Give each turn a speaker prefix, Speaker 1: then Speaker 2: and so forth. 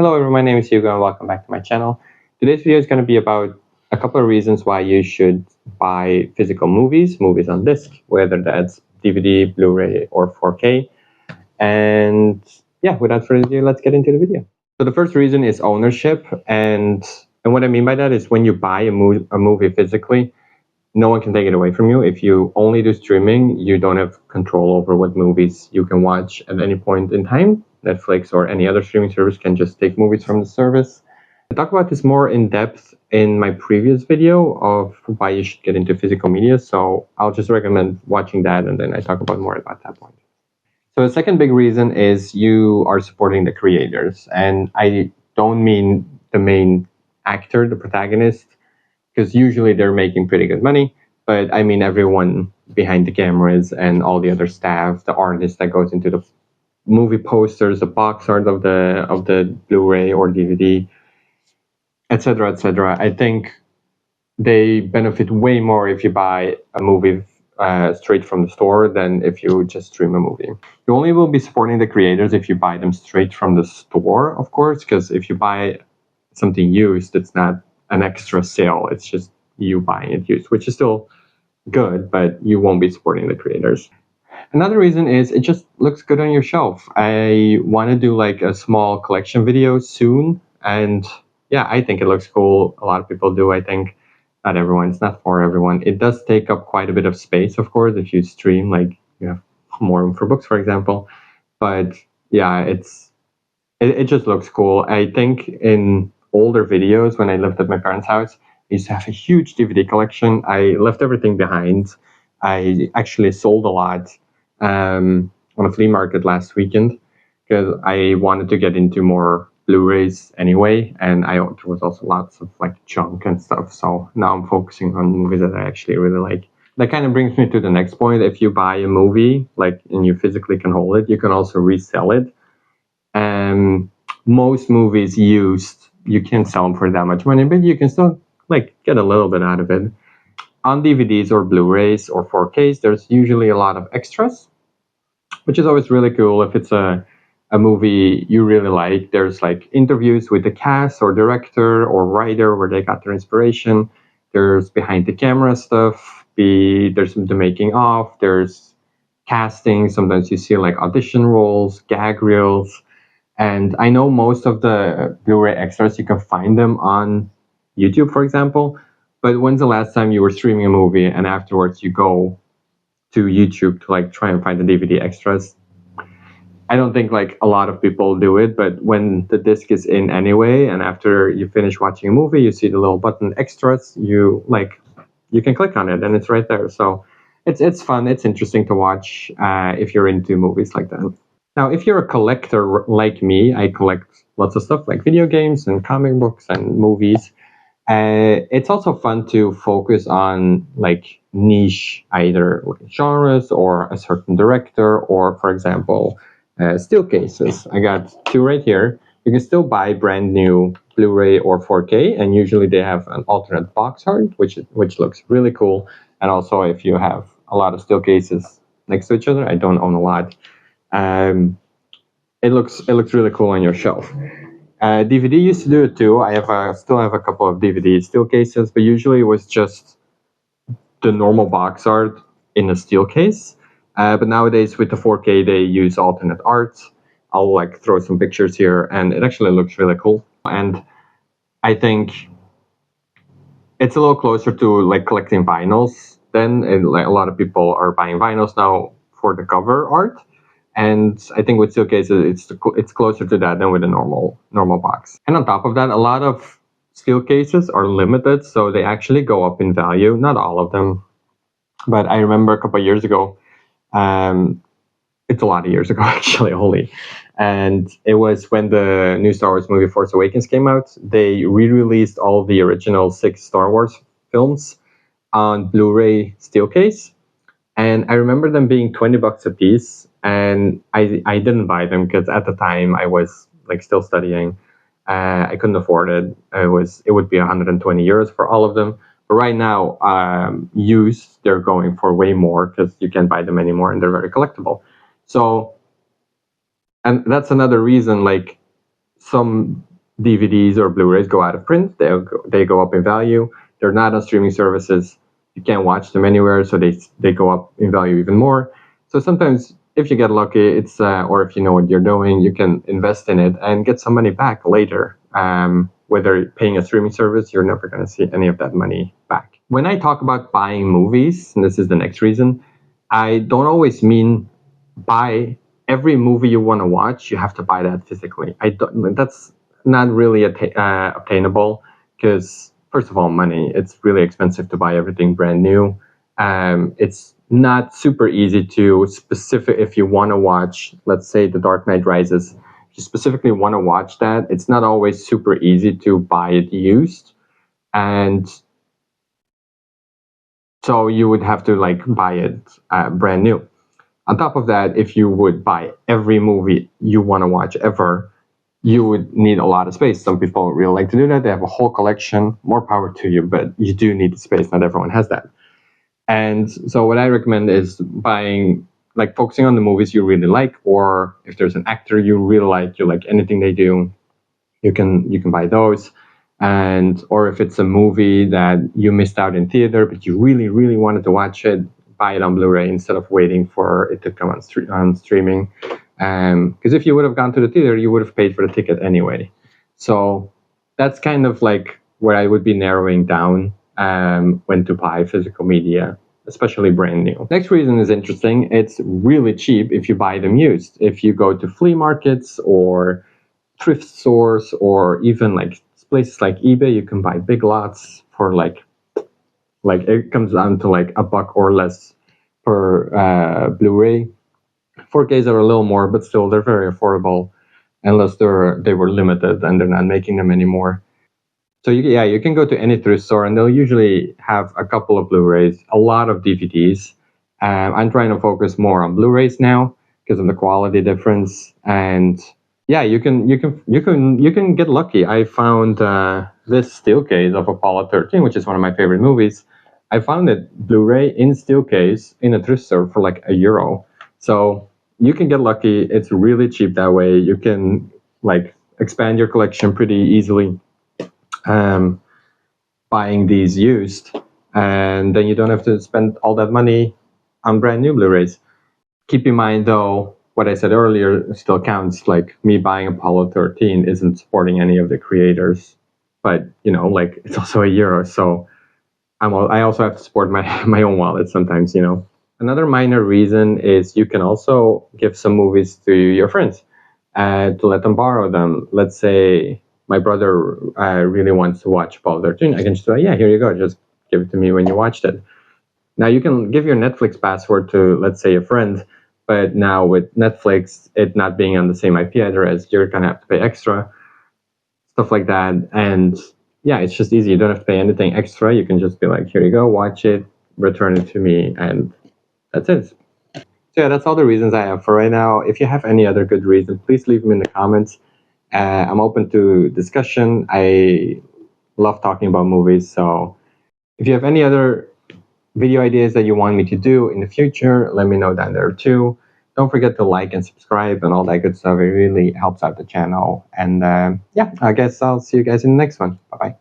Speaker 1: Hello everyone, my name is Hugo and welcome back to my channel. Today's video is going to be about a couple of reasons why you should buy physical movies on disc, whether that's DVD, Blu-ray or 4K. And yeah, without further ado, let's get into the video. So the first reason is ownership, and what I mean by that is when you buy a movie physically, no one can take it away from you. If you only do streaming, you don't have control over what movies you can watch at any point in time. Netflix or any other streaming service can just take movies from the service. I talk about this more in depth in my previous video of why you should get into physical media, so I'll just recommend watching that and then I talk about more about that point. So the second big reason is you are supporting the creators, and I don't mean the main actor, the protagonist, because usually they're making pretty good money, but I mean everyone behind the cameras and all the other staff, the artist that goes into the movie posters, the box art of the Blu-ray or DVD, etc., etc. I think they benefit way more if you buy a movie straight from the store than if you just stream a movie. You only will be supporting the creators if you buy them straight from the store, of course, because if you buy something used, it's not an extra sale, it's just you buying it used, which is still good, but you won't be supporting the creators. Another reason is it just looks good on your shelf. I want to do like a small collection video soon, and yeah, I think it looks cool. A lot of people do. I think not everyone, it's not for everyone. It does take up quite a bit of space, of course, if you stream, like you have more room for books, for example. But yeah, it just looks cool. I think in older videos when I lived at my parents' house, I used to have a huge DVD collection. I left everything behind. I actually sold a lot on a flea market last weekend because I wanted to get into more Blu-rays anyway, and there was also lots of like junk and stuff. So now I'm focusing on movies that I actually really like. That kind of brings me to the next point. If you buy a movie, like, and you physically can hold it, you can also resell it. And most movies used, you can't sell them for that much money, but you can still like get a little bit out of it. On DVDs or Blu-rays or 4Ks, there's usually a lot of extras, which is always really cool. If it's a movie you really like, there's like interviews with the cast or director or writer where they got their inspiration. There's behind the camera stuff. There's the making of. There's casting. Sometimes you see like audition roles, gag reels. And I know most of the Blu-ray extras, you can find them on YouTube, for example. But when's the last time you were streaming a movie and afterwards you go to YouTube to like try and find the DVD extras? I don't think like a lot of people do it, but when the disc is in anyway, and after you finish watching a movie, you see the little button extras, you can click on it and it's right there. So it's fun, it's interesting to watch if you're into movies like that. Now, if you're a collector like me, I collect lots of stuff like video games and comic books and movies. It's also fun to focus on like niche either genres or a certain director, or for example still cases. I got two right here. You can still buy brand new Blu-ray or 4K, and usually they have an alternate box art which looks really cool. And also if you have a lot of still cases next to each other, I don't own a lot, it looks really cool on your shelf. DVD used to do it too. I still have a couple of DVD still cases, but usually it was just the normal box art in a steel case. But nowadays with the 4K, they use alternate art. I'll like throw some pictures here, and it actually looks really cool. And I think it's a little closer to like collecting vinyls then. Like, a lot of people are buying vinyls now for the cover art. And I think with steel cases, it's closer to that than with a normal box. And on top of that, a lot of steel cases are limited, so they actually go up in value. Not all of them, but I remember a couple of years ago, it's a lot of years ago actually, only. And it was when the new Star Wars movie Force Awakens came out. They re-released all the original 6 Star Wars films on Blu-ray steel case. And I remember them being $20 a piece. And I didn't buy them because at the time I was like still studying. I couldn't afford it. It would be 120 euros for all of them. But right now, used, they're going for way more because you can't buy them anymore and they're very collectible. So, and that's another reason, like some DVDs or Blu-rays go out of print, they go up in value. They're not on streaming services. You can't watch them anywhere, so they go up in value even more. So sometimes, if you get lucky, it's or if you know what you're doing, you can invest in it and get some money back later. Whether paying a streaming service, you're never going to see any of that money back. When I talk about buying movies, and this is the next reason, I don't always mean buy every movie you want to watch. You have to buy that physically. That's not really obtainable because, first of all, money. It's really expensive to buy everything brand new. It's not super easy to if you want to watch, let's say, The Dark Knight Rises. If you specifically want to watch that, it's not always super easy to buy it used. And so you would have to buy it brand new. On top of that, if you would buy every movie you want to watch ever, you would need a lot of space. Some people really like to do that. They have a whole collection. More power to you, but you do need the space. Not everyone has that. And so what I recommend is focusing on the movies you really like, or if there's an actor you really like, you like anything they do, you can buy those. And or if it's a movie that you missed out in theater, but you really, really wanted to watch it, buy it on Blu-ray instead of waiting for it to come on streaming. Because if you would have gone to the theater, you would have paid for the ticket anyway. So that's kind of where I would be narrowing down when to buy physical media, especially brand new. Next reason is interesting. It's really cheap if you buy them used. If you go to flea markets or thrift stores or even places like eBay, you can buy big lots for it comes down to $1 or less per Blu-ray. 4Ks are a little more, but still they're very affordable, unless they were limited and they're not making them anymore. So you can go to any thrift store and they'll usually have a couple of Blu-rays, a lot of DVDs. I'm trying to focus more on Blu-rays now because of the quality difference. And yeah, you can get lucky. I found this steel case of Apollo 13, which is one of my favorite movies. I found it Blu-ray in steel case in a thrift store for €1. So you can get lucky. It's really cheap that way. You can expand your collection pretty easily buying these used, and then you don't have to spend all that money on brand new Blu-rays. Keep in mind though, what I said earlier still counts. Me buying Apollo 13 isn't supporting any of the creators, but it's also €1, so I also have to support my own wallet sometimes. Another minor reason is you can also give some movies to your friends to let them borrow them. Let's say my brother really wants to watch Apollo 13. I can just say, yeah, here you go. Just give it to me when you watched it. Now you can give your Netflix password to, let's say, a friend, but now with Netflix, it not being on the same IP address, you're going to have to pay extra, stuff like that. And yeah, it's just easy. You don't have to pay anything extra. You can just be like, here you go, watch it, return it to me, and that's it. So yeah, that's all the reasons I have for right now. If you have any other good reasons, please leave them in the comments. I'm open to discussion. I love talking about movies. So if you have any other video ideas that you want me to do in the future, let me know down there too. Don't forget to like and subscribe and all that good stuff. It really helps out the channel. And yeah, I guess I'll see you guys in the next one. Bye-bye.